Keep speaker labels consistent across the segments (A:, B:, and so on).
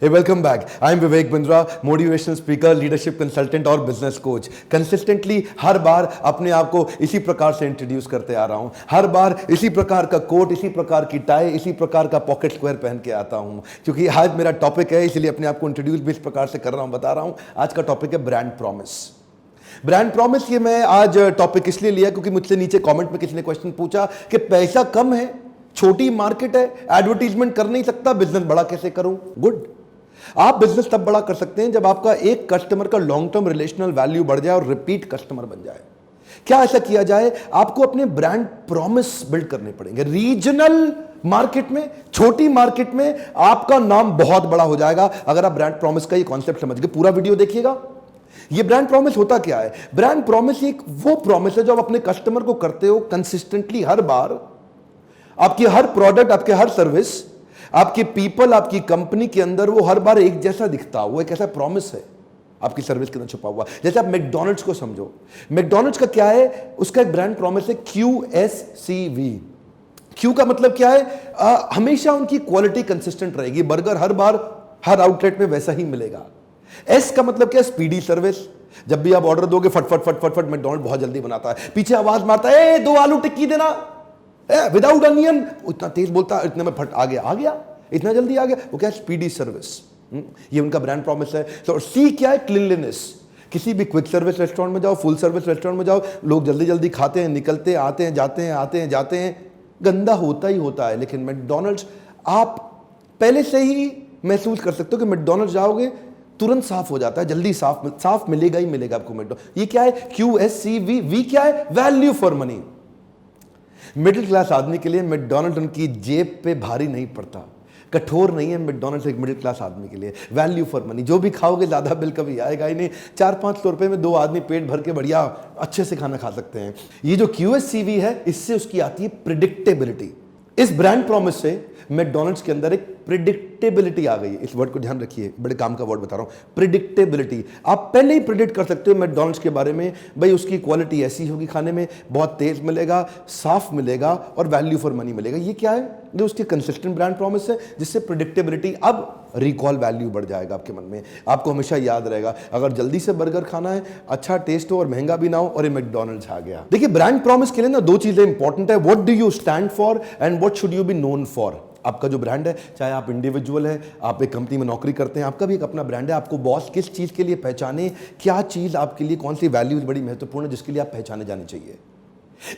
A: Hey, welcome back. I'm Vivek Bindra, motivational speaker, leadership consultant और business coach. Consistently हर बार अपने आप को इसी प्रकार से इंट्रोड्यूस करते आ रहा हूं। हर बार इसी प्रकार का कोट, इसी प्रकार की टाई, इसी प्रकार का पॉकेट स्क्वायर पहन के आता हूं, क्योंकि आज मेरा टॉपिक है, इसलिए अपने आप को इंट्रोड्यूस भी इस प्रकार से कर रहा हूं, बता रहा हूं। आज का टॉपिक है ब्रांड प्रॉमिस। ब्रांड प्रॉमिस ये मैं आज टॉपिक इसलिए लिया क्योंकि मुझसे नीचे कमेंट में किसी ने क्वेश्चन पूछा कि पैसा कम है, छोटी मार्केट है, एडवर्टीजमेंट कर नहीं सकता, बिजनेस बड़ा कैसे करूं। गुड, आप बिजनेस तब बड़ा कर सकते हैं जब आपका एक कस्टमर का लॉन्ग टर्म रिलेशनल वैल्यू बढ़ जाए और रिपीट कस्टमर बन जाए। क्या ऐसा किया जाए? आपको अपने ब्रांड प्रॉमिस बिल्ड करने पड़ेंगे। रीजनल मार्केट में, छोटी मार्केट में आपका नाम बहुत बड़ा हो जाएगा अगर आप ब्रांड प्रॉमिस का ये कॉन्सेप्ट समझ गए। पूरा वीडियो देखिएगा। ये ब्रांड प्रॉमिस होता क्या है? ब्रांड प्रॉमिस एक वो प्रॉमिस है जो आप अपने कस्टमर को करते हो कंसिस्टेंटली। हर बार आपकी हर प्रोडक्ट, आपके हर सर्विस, आपके पीपल, आपकी कंपनी के अंदर वो हर बार एक जैसा दिखता हो। वो एक ऐसा प्रॉमिस है आपकी सर्विस के अंदर छुपा हुआ। जैसे आप मैकडॉनल्ड्स को समझो। मैकडॉनल्ड्स का क्या है? उसका एक ब्रांड प्रॉमिस है QSCV। क्यू का मतलब क्या है? हमेशा उनकी क्वालिटी कंसिस्टेंट रहेगी। बर्गर हर बार हर आउटलेट में वैसा ही मिलेगा। एस का मतलब क्या है? Speedy service. जब भी आप ऑर्डर दोगे फटफट फटफट फट मैकडॉनल्ड बहुत जल्दी बनाता है। पीछे आवाज मारता है, 2 आलू टिक्की देना विदाउट अनियन। इतना तेज बोलता है, इतने में फट आ गया, इतना जल्दी आ गया। वो क्या है? Speedy service. ये उनका ब्रांड प्रॉमिस है। तो सी क्या है? क्लीनलीनेस। किसी भी क्विक सर्विस रेस्टोरेंट में जाओ, फुल सर्विस रेस्टोरेंट में जाओ, लोग जल्दी जल्दी खाते हैं, निकलते, आते हैं, जाते हैं, आते हैं, जाते हैं, गंदा होता ही होता है। लेकिन मैकडॉनल्ड्स आप पहले से ही महसूस कर सकते हो कि मैकडॉनल्ड्स जाओगे तुरंत साफ हो जाता है, जल्दी साफ मिलेगा ही मिलेगा आपको मैकडॉनल्ड्स। ये क्या है? QSCV। वी क्या है? Value for money. Middle class आदमी के लिए मैकडॉनल्ड उनकी जेब पे भारी नहीं पड़ता, कठोर नहीं है मैकडॉनल्ड्स एक मिडिल क्लास आदमी के लिए। Value for money. जो भी खाओगे ज्यादा बिल कभी आएगा ही नहीं। 400-500 रुपए में 2 आदमी पेट भर के बढ़िया अच्छे से खाना खा सकते हैं। ये जो QSCV है, इससे उसकी आती है प्रिडिक्टेबिलिटी। इस ब्रांड प्रॉमिस से मैकडॉनल्ड्स के अंदर एक प्रिडिक्टेबिलिटी आ गई है। इस वर्ड को ध्यान रखिए, बड़े काम का वर्ड बता रहा हूं, प्रिडिक्टेबिलिटी। आप पहले ही प्रिडिक्ट कर सकते हो मैकडॉनल्ड्स के बारे में, भाई उसकी क्वालिटी ऐसी होगी, खाने में बहुत तेज मिलेगा, साफ मिलेगा और वैल्यू फॉर मनी मिलेगा। ये क्या है? जो उसकी कंसिस्टेंट ब्रांड प्रॉमिस है, जिससे प्रिडिक्टेबिलिटी, अब रिकॉल वैल्यू बढ़ जाएगा आपके मन में। आपको हमेशा याद रहेगा, अगर जल्दी से बर्गर खाना है, अच्छा टेस्ट हो और महंगा भी ना हो, और ये मैकडॉनल्ड्स आ गया। देखिए, ब्रांड प्रॉमिस के लिए ना 2 चीजें इंपॉर्टेंट है। What do you stand for and what should you be known for. आपका जो ब्रांड है, चाहे आप इंडिविजुअल है, आप एक कंपनी में नौकरी करते हैं, आपका भी एक अपना ब्रांड है। आपको बॉस किस चीज के लिए पहचाने, क्या चीज आपके लिए, कौन सी वैल्यूज बड़ी महत्वपूर्ण है जिसके लिए आप पहचाने जानी चाहिए।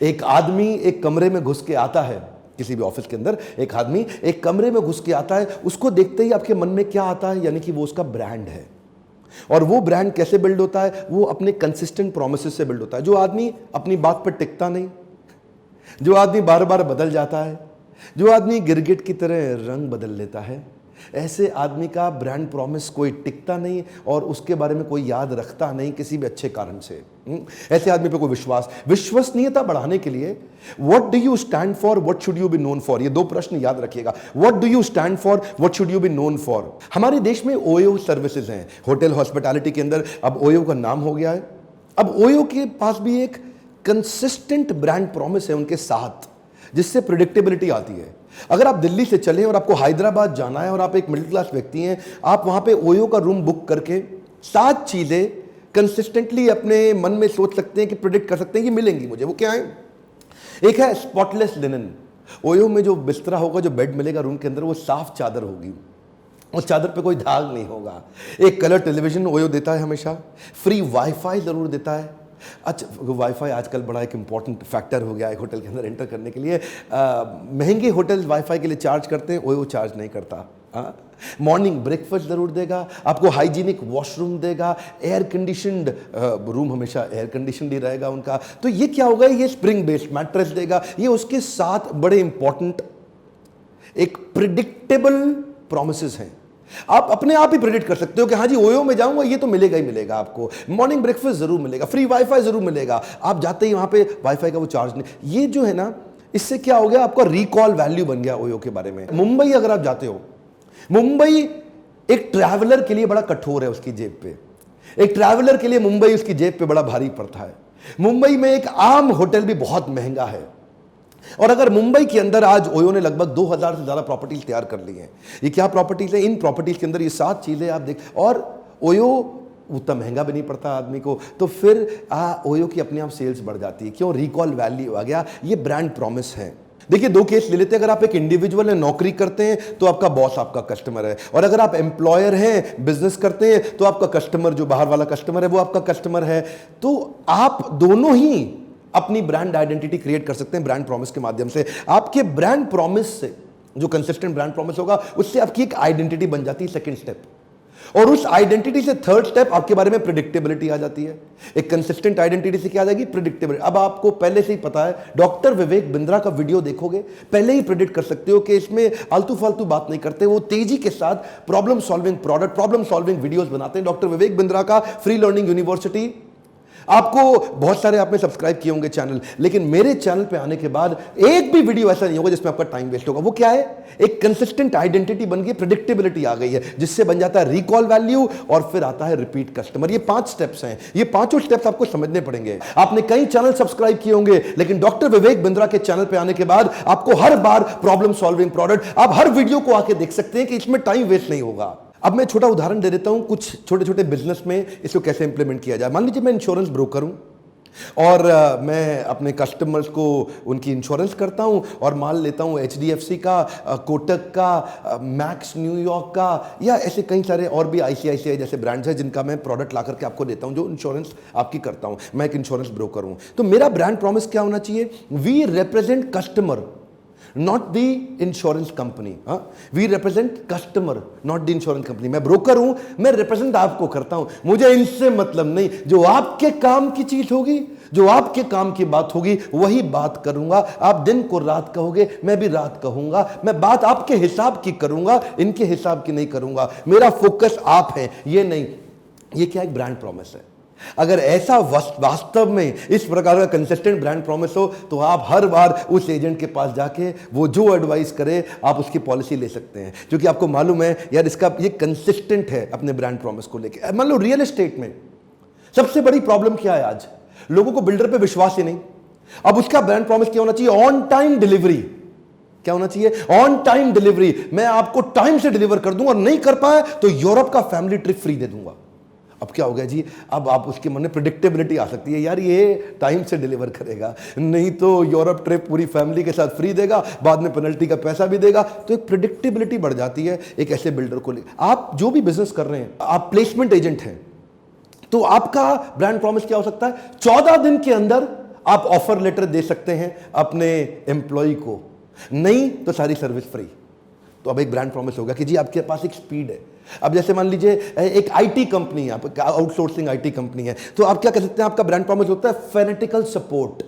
A: एक आदमी एक कमरे में घुस के आता है, किसी भी ऑफिस के अंदर एक आदमी एक कमरे में घुस के आता है, उसको देखते ही आपके मन में क्या आता है? यानी कि वो उसका ब्रांड है। और वो ब्रांड कैसे बिल्ड होता है? वो अपने कंसिस्टेंट प्रोमिसेस से बिल्ड होता है। जो आदमी अपनी बात पर टिकता नहीं, जो आदमी बार बार बदल जाता है, जो आदमी गिरगिट की तरह रंग बदल लेता है, ऐसे आदमी का ब्रांड प्रॉमिस कोई टिकता नहीं और उसके बारे में कोई याद रखता नहीं किसी भी अच्छे कारण से। ऐसे आदमी पे कोई विश्वसनीयता बढ़ाने के लिए what do you stand for, what should you be known for, ये 2 प्रश्न याद रखिएगा। What do you stand for, what should you be known for. हमारे देश में OYO सर्विसेज हैं, होटल हॉस्पिटैलिटी के अंदर अब OYO का नाम हो गया है। अब OYO के पास भी एक कंसिस्टेंट ब्रांड प्रॉमिस है उनके साथ, जिससे प्रिडिक्टेबिलिटी आती है। अगर आप दिल्ली से चले और आपको हैदराबाद जाना है और आप एक मिडिल क्लास व्यक्ति हैं, आप वहां पे OYO का रूम बुक करके 7 चीजें कंसिस्टेंटली अपने मन में सोच सकते हैं कि प्रिडिक्ट कर सकते हैं कि मिलेंगी मुझे। वो क्या है? एक है स्पॉटलेस लिनन। OYO में जो बिस्तरा होगा, जो बेड मिलेगा रूम के अंदर, वो साफ चादर होगी, उस चादर पे कोई दाग नहीं होगा। एक कलर टेलीविजन OYO देता है हमेशा। फ्री वाईफाई जरूर देता है। अच्छा, वाईफाई आजकल बड़ा एक इंपॉर्टेंट फैक्टर हो गया है होटल के अंदर एंटर करने के लिए। महंगे होटल वाईफाई के लिए चार्ज करते हैं, OYO चार्ज नहीं करता। मॉर्निंग ब्रेकफास्ट जरूर देगा, आपको हाइजीनिक वॉशरूम देगा, एयर कंडीशनड रूम हमेशा एयर कंडीशनड ही रहेगा उनका। तो ये क्या होगा? ये स्प्रिंग बेस्ड मैट्रेस देगा। ये उसके साथ बड़े इंपॉर्टेंट एक प्रिडिक्टेबल प्रॉमिसेस हैं। आप अपने आप ही प्रेडिक्ट कर सकते हो कि हाँ जी, OYO में जाऊंगा, ये तो मिलेगा ही मिलेगा। आपको मॉर्निंग ब्रेकफास्ट जरूर मिलेगा, फ्री वाईफाई जरूर मिलेगा। आप जाते ही वहां पे वाईफाई का वो चार्ज नहीं। ये जो है ना, इससे क्या हो गया? आपका रिकॉल वैल्यू बन गया OYO के बारे में। मुंबई अगर आप जाते हो, मुंबई एक ट्रैवलर के लिए बड़ा कठोर है उसकी जेब पे। एक ट्रैवलर के लिए मुंबई उसकी जेब पे बड़ा भारी पड़ता है। मुंबई में एक आम होटल भी बहुत महंगा है। और अगर मुंबई के अंदर आज ओयो ने लगभग 2000 से ज्यादा प्रॉपर्टीज तैयार कर ली हैं, ये क्या प्रॉपर्टीज है? इन प्रॉपर्टीज के अंदर ये 7 चीजें आप देख, और ओयो उतना महंगा भी नहीं पड़ता आदमी को, तो फिर ओयो की अपने आप सेल्स बढ़ जाती है। क्यों? रिकॉल वैल्यू आ गया, ये ब्रांड प्रॉमिस है। देखिए 2 केस ले लेते हैं। अगर आप एक इंडिविजुअल है, नौकरी करते हैं, तो आपका बॉस आपका कस्टमर है, और अगर आप एम्प्लॉयर हैं, बिजनेस करते हैं, तो आपका कस्टमर, जो बाहर वाला कस्टमर है, वो आपका कस्टमर है। तो आप दोनों ही अपनी ब्रांड आइडेंटिटी क्रिएट कर सकते हैं ब्रांड प्रॉमिस के माध्यम से। आपके ब्रांड प्रॉमिस से, जो कंसिस्टेंट ब्रांड प्रॉमिस होगा, उससे आपकी एक आइडेंटिटी बन जाती है, सेकंड स्टेप। और उस आइडेंटिटी से थर्ड स्टेप, आपके बारे में प्रेडिक्टेबिलिटी आ जाती है। एक कंसिस्टेंट आइडेंटिटी से क्या आ जाएगी? प्रेडिक्टेबिलिटी। अब आपको पहले से ही पता है, डॉक्टर विवेक बिंद्रा का वीडियो देखोगे, पहले ही प्रेडिक्ट कर सकते हो कि इसमें आलतू फालतू बात नहीं करते, वो तेजी के साथ problem solving product, problem solving videos बनाते हैं। डॉक्टर विवेक बिंद्रा का फ्री लर्निंग यूनिवर्सिटी, आपको बहुत सारे आपने सब्सक्राइब किए होंगे चैनल, लेकिन मेरे चैनल पे आने के बाद एक भी वीडियो ऐसा नहीं होगा जिसमें आपका टाइम वेस्ट होगा। वो क्या है? एक कंसिस्टेंट आइडेंटिटी बन गई, प्रेडिक्टेबिलिटी आ गई है, जिससे बन जाता है रिकॉल वैल्यू, और फिर आता है रिपीट कस्टमर। ये 5 स्टेप्स हैं, ये पांचों स्टेप्स आपको समझने पड़ेंगे। आपने कई चैनल सब्सक्राइब किए होंगे, लेकिन डॉक्टर विवेक बिंद्रा के चैनल पे आने के बाद आपको हर बार प्रॉब्लम सॉल्विंग प्रोडक्ट, आप हर वीडियो को आके देख सकते हैं कि इसमें टाइम वेस्ट नहीं होगा। अब मैं छोटा उदाहरण दे देता हूं, कुछ छोटे छोटे बिजनेस में इसको कैसे इंप्लीमेंट किया जाए। मान लीजिए मैं इंश्योरेंस ब्रोकर हूं, और मैं अपने कस्टमर्स को उनकी इंश्योरेंस करता हूं, और मान लेता हूं HDFC का, कोटक का, मैक्स न्यूयॉर्क का, या ऐसे कई सारे और भी ICICI जैसे ब्रांड्स हैं जिनका मैं प्रोडक्ट ला करके आपको देता हूं, जो इंश्योरेंस आपकी करता हूं। मैं एक इंश्योरेंस ब्रोकर हूं, तो मेरा ब्रांड प्रॉमिस क्या होना चाहिए? We represent customer, not the insurance company. We represent customer, not the insurance company. मैं ब्रोकर हूं, मैं रिप्रेजेंट आपको करता हूं, मुझे इनसे मतलब नहीं। जो आपके काम की चीज होगी, जो आपके काम की बात होगी, वही बात करूंगा। आप दिन को रात कहोगे, मैं भी रात कहूंगा। मैं बात आपके हिसाब की करूंगा, इनके हिसाब की नहीं करूंगा। मेरा फोकस आप है, ये नहीं। ये क्या एक ब्रांड प्रॉमिस है। अगर ऐसा वास्तव में इस प्रकार का कंसिस्टेंट ब्रांड प्रॉमिस हो, तो आप हर बार उस एजेंट के पास जाके वो जो एडवाइस करे, आप उसकी पॉलिसी ले सकते हैं, क्योंकि आपको मालूम है यार इसका ये कंसिस्टेंट है अपने ब्रांड प्रॉमिस को लेके। मान लो रियल एस्टेट में सबसे बड़ी प्रॉब्लम क्या है आज? लोगों को बिल्डर पे विश्वास ही नहीं। अब उसका ब्रांड प्रॉमिस क्या होना चाहिए? On time delivery. क्या होना चाहिए? On time delivery. मैं आपको टाइम से डिलीवर कर दूंगा, और नहीं कर पाए तो यूरोप का फैमिली ट्रिप फ्री दे दूंगा। अब क्या हो गया जी? अब आप उसके मन में प्रेडिक्टेबिलिटी आ सकती है, यार ये टाइम से डिलीवर करेगा, नहीं तो यूरोप ट्रिप पूरी फैमिली के साथ फ्री देगा, बाद में पेनल्टी का पैसा भी देगा। तो एक प्रेडिक्टेबिलिटी बढ़ जाती है एक ऐसे बिल्डर को लेकर। आप जो भी बिजनेस कर रहे हैं, आप प्लेसमेंट एजेंट हैं, तो आपका ब्रांड प्रॉमिस क्या हो सकता है? 14 दिन के अंदर आप ऑफर लेटर दे सकते हैं अपने एम्प्लॉय को, नहीं तो सारी सर्विस फ्री। तो अब एक ब्रांड प्रॉमिस होगा कि जी आपके पास एक स्पीड है। अब जैसे मान लीजिए एक आईटी कंपनी है, आप आउटसोर्सिंग आईटी कंपनी है, तो आप क्या कह सकते हैं? आपका ब्रांड प्रॉमिस होता है फेनेटिकल सपोर्ट।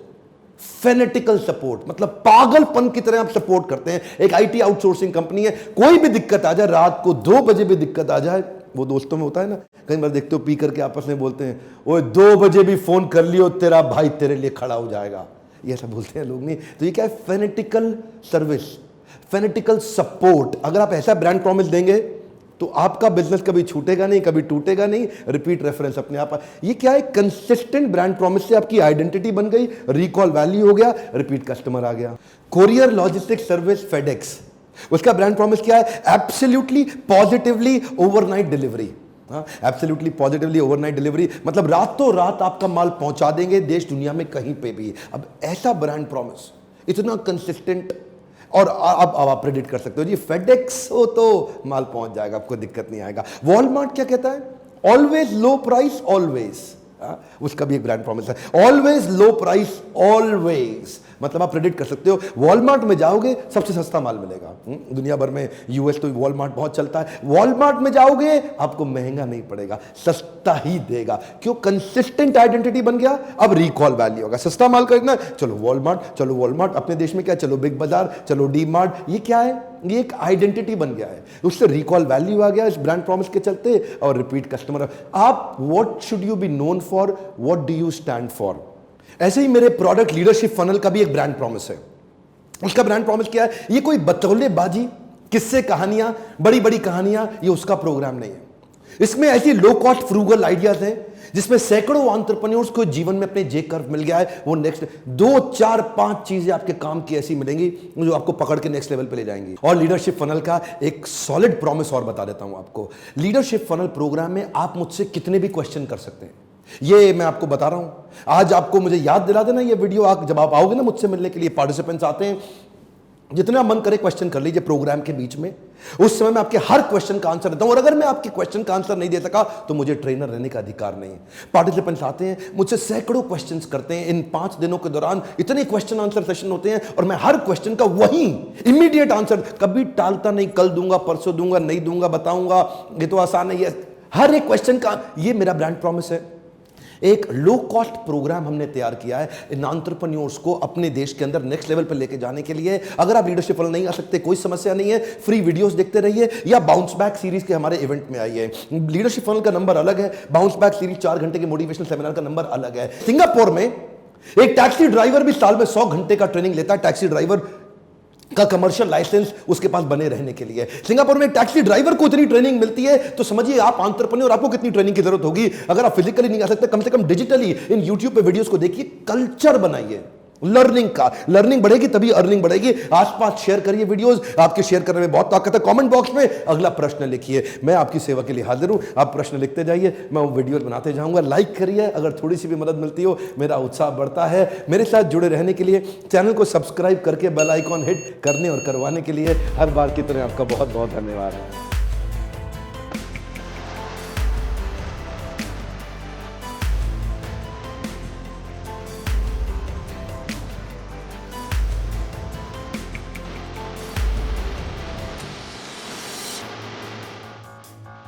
A: फेनेटिकल सपोर्ट मतलब पागलपन की तरह आप सपोर्ट करते हैं। एक आईटी आउटसोर्सिंग कंपनी है, कोई भी दिक्कत आ जाए, रात को 2 बजे भी दिक्कत आ जाए, वो दोस्तों में होता है ना, कई बार देखते हो पी करके आपस में बोलते हैं, ओए 2 बजे भी फोन कर लियो, तेरा भाई तेरे लिए खड़ा हो जाएगा, ये ऐसा बोलते हैं लोग। नहीं, तो ये क्या है? फेनेटिकल सर्विस, फेनेटिकल सपोर्ट। अगर आप ऐसा ब्रांड प्रॉमिस देंगे तो आपका बिजनेस कभी छूटेगा नहीं, कभी टूटेगा नहीं, रिपीट रेफरेंस अपने आप। ये क्या है? कंसिस्टेंट ब्रांड प्रॉमिस से आपकी आइडेंटिटी बन गई, रिकॉल वैल्यू हो गया, रिपीट कस्टमर आ गया। कोरियर लॉजिस्टिक्स सर्विस फेडेक्स, उसका ब्रांड प्रॉमिस क्या है? Absolutely positively overnight delivery. Absolutely positively overnight delivery मतलब रातों रात आपका माल पहुंचा देंगे देश दुनिया में कहीं पे भी। अब ऐसा ब्रांड प्रॉमिस इतना कंसिस्टेंट, और अब आप प्रेडिक्ट कर सकते हो जी फेडेक्स हो तो माल पहुंच जाएगा, आपको दिक्कत नहीं आएगा। वॉलमार्ट क्या कहता है? ऑलवेज लो प्राइस ऑलवेज, उसका भी एक ब्रांड प्रॉमिस है, ऑलवेज लो प्राइस ऑलवेज। मतलब आप प्रेडिक्ट कर सकते हो वॉलमार्ट में जाओगे सबसे सस्ता माल मिलेगा। दुनिया भर में यूएस तो वॉलमार्ट बहुत चलता है, वॉलमार्ट में जाओगे आपको महंगा नहीं पड़ेगा, सस्ता ही देगा। क्यों? कंसिस्टेंट आइडेंटिटी बन गया। अब रिकॉल वैल्यू होगा, सस्ता माल खरीदना, चलो वॉलमार्ट, चलो वॉलमार्ट। अपने देश में क्या, चलो बिग बाजार, चलो डी मार्ट। ये क्या है? ये एक आइडेंटिटी बन गया है, उससे रिकॉल वैल्यू आ गया इस ब्रांड प्रॉमिस के चलते, और रिपीट कस्टमर। आप what should you be known for, what do you stand for. ऐसे ही मेरे प्रोडक्ट लीडरशिप फनल का भी एक ब्रांड प्रॉमिस है। उसका ब्रांड प्रॉमिस क्या है? ये कोई बतौलेबाजी, किस्से कहानियां, बड़ी बड़ी कहानियां, ये उसका प्रोग्राम नहीं है। इसमें ऐसी लो कॉस्ट फ्रूगल आइडियाज हैं जिसमें सैकड़ों एंटरप्रेन्योर्स को जीवन में अपने जे कर्व मिल गया है। वो नेक्स्ट 2, 4, 5 चीजें आपके काम की ऐसी मिलेंगी जो आपको पकड़ के नेक्स्ट लेवल पे ले जाएंगी। और लीडरशिप फनल का एक सॉलिड प्रॉमिस और बता देता हूं आपको। लीडरशिप फनल प्रोग्राम में आप मुझसे कितने भी क्वेश्चन कर सकते हैं, ये मैं आपको बता रहा हूं। आज आपको मुझे याद दिला देना ये वीडियो, जब आप आओगे ना मुझसे मिलने के लिए, पार्टिसिपेंट्स आते हैं, जितना मन करे क्वेश्चन कर लीजिए प्रोग्राम के बीच में। उस समय मैं आपके हर क्वेश्चन का आंसर देता हूं, और अगर मैं आपके क्वेश्चन का आंसर नहीं दे सका तो मुझे ट्रेनर रहने का अधिकार नहीं है। पार्टिसिपेंट्स आते हैं मुझसे सैकड़ों क्वेश्चंस करते हैं। इन 5 दिनों के दौरान इतने क्वेश्चन आंसर सेशन होते हैं और मैं हर क्वेश्चन का वही इमीडिएट आंसर कभी टालता नहीं। कल दूंगा, परसों दूंगा, नहीं दूंगा, बताऊंगा, ये तो आसान है। ये हर एक क्वेश्चन का, ये मेरा ब्रांड प्रॉमिस है। एक लो कॉस्ट प्रोग्राम हमने तैयार किया है इन एंटरप्रेन्योर्स को अपने देश के अंदर नेक्स्ट लेवल पर लेके जाने के लिए। अगर आप लीडरशिप फनल नहीं आ सकते, कोई समस्या नहीं है, फ्री वीडियोस देखते रहिए या बाउंस बैक सीरीज के हमारे इवेंट में आइए। लीडरशिप फनल का नंबर अलग है, बाउंस बैक सीरीज 4 घंटे के मोटिवेशनल सेमिनार का नंबर अलग है। सिंगापुर में एक टैक्सी ड्राइवर भी साल में 100 घंटे का ट्रेनिंग लेता है, टैक्सी ड्राइवर का कमर्शियल लाइसेंस उसके पास बने रहने के लिए। सिंगापुर में टैक्सी ड्राइवर को इतनी ट्रेनिंग मिलती है, तो समझिए आप एंटरप्रेन्योर, आपको कितनी ट्रेनिंग की जरूरत होगी। अगर आप फिजिकली नहीं आ सकते, कम से कम डिजिटली इन यूट्यूब पे वीडियोस को देखिए, कल्चर बनाइए लर्निंग का। लर्निंग बढ़ेगी तभी अर्निंग बढ़ेगी। आसपास शेयर करिए वीडियोस, आपके शेयर करने में बहुत ताकत है। कमेंट बॉक्स में अगला प्रश्न लिखिए, मैं आपकी सेवा के लिए हाजिर हूं। आप प्रश्न लिखते जाइए, मैं वो वीडियोस बनाते जाऊंगा। लाइक करिए, अगर थोड़ी सी भी मदद मिलती हो मेरा उत्साह बढ़ता है। मेरे साथ जुड़े रहने के लिए चैनल को सब्सक्राइब करके बेल आइकॉन हिट करने और करवाने के लिए हर बार की तरह आपका बहुत बहुत धन्यवाद है।